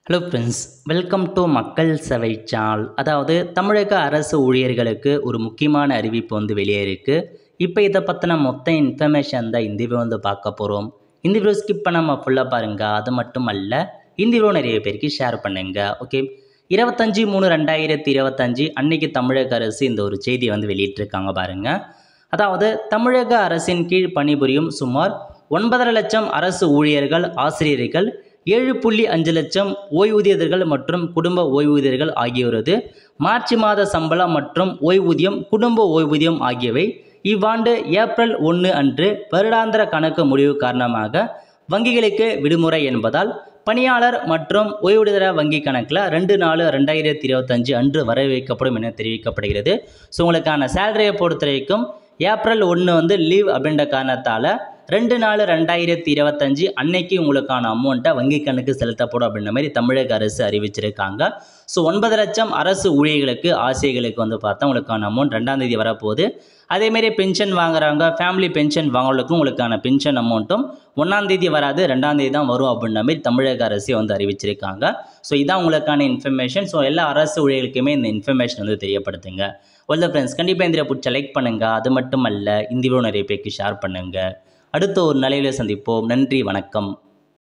Hello friends, welcome to மக்கள் சேவை channel. அதாவது தமிழக அரசு ஊழியர்களுக்கு ஒரு முக்கியமான அறிவிப்பு வெளியே இருக்குது. இப்போ இதை பற்றின மொத்த இன்ஃபர்மேஷன் தான் இந்த வீடியோ பார்க்க போகிறோம். இந்த வீடியோ ஸ்கிப் பண்ணாமல் ஃபுல்லாக பாருங்கள். அது மட்டும் அல்ல, இந்த வீடியோ நிறைய பேருக்கு ஷேர் பண்ணுங்கள். ஓகே, 25/3/2025 அன்னைக்கு தமிழக அரசு இந்த ஒரு செய்தியை வெளியிட்டிருக்காங்க பாருங்கள். அதாவது தமிழக அரசின் கீழ் பணிபுரியும் சுமார் 9.5 லட்சம் அரசு ஊழியர்கள், ஆசிரியர்கள், 7.5 லட்சம் ஓய்வூதியர்கள் மற்றும் குடும்ப ஓய்வூதியர்கள் ஆகியோரது மார்ச் மாத சம்பளம் மற்றும் ஓய்வூதியம், குடும்ப ஓய்வூதியம் ஆகியவை இவ்வாண்டு ஏப்ரல் 1 அன்று வருடாந்திர கணக்கு முடிவு காரணமாக வங்கிகளுக்கு விடுமுறை என்பதால் பணியாளர் மற்றும் ஓய்வூதியர் வங்கி கணக்கில் 2/4/2025 அன்று வரவேற்கப்படும் என தெரிவிக்கப்படுகிறது. ஸோ உங்களுக்கான சேலரியை பொறுத்த வரைக்கும் ஏப்ரல் 1 லீவ் அப்படின்ற காரணத்தால் 2/4/2025 அன்னைக்கு உங்களுக்கான அமௌண்ட்டை வங்கி கணக்கு செலுத்தப்படும் அப்படின்ற மாதிரி தமிழக அரசு அறிவிச்சிருக்காங்க. ஸோ 9 லட்சம் அரசு ஊழியர்களுக்கு, ஆசிரியர்களுக்கு பார்த்தா உங்களுக்கான அமௌண்ட் 2ஆம் தேதி வரப்போகுது. அதேமாரி பென்ஷன் வாங்குறாங்க, ஃபேமிலி பென்ஷன் வாங்குறவங்களுக்கும் உங்களுக்கான பென்ஷன் அமௌண்ட்டும் 1ஆம் தேதி வராது, 2ஆம் தேதி தான் வரும் அப்படின்ற மாதிரி தமிழக அரசு அறிவிச்சிருக்காங்க. ஸோ இதான் உங்களுக்கான இன்ஃபர்மேஷன். ஸோ எல்லா அரசு ஊழியர்களுக்குமே இந்த இன்ஃபர்மேஷன் தெரியப்படுத்துங்க. வெல் ஃப்ரெண்ட்ஸ், கண்டிப்பாக இந்த பிடிச்ச லைக் பண்ணுங்கள். அது மட்டும் அல்ல, இந்த வீடியோ நிறைய பேருக்கு ஷேர் பண்ணுங்கள். அடுத்த ஒரு நிலையில சந்திப்போம். நன்றி, வணக்கம்.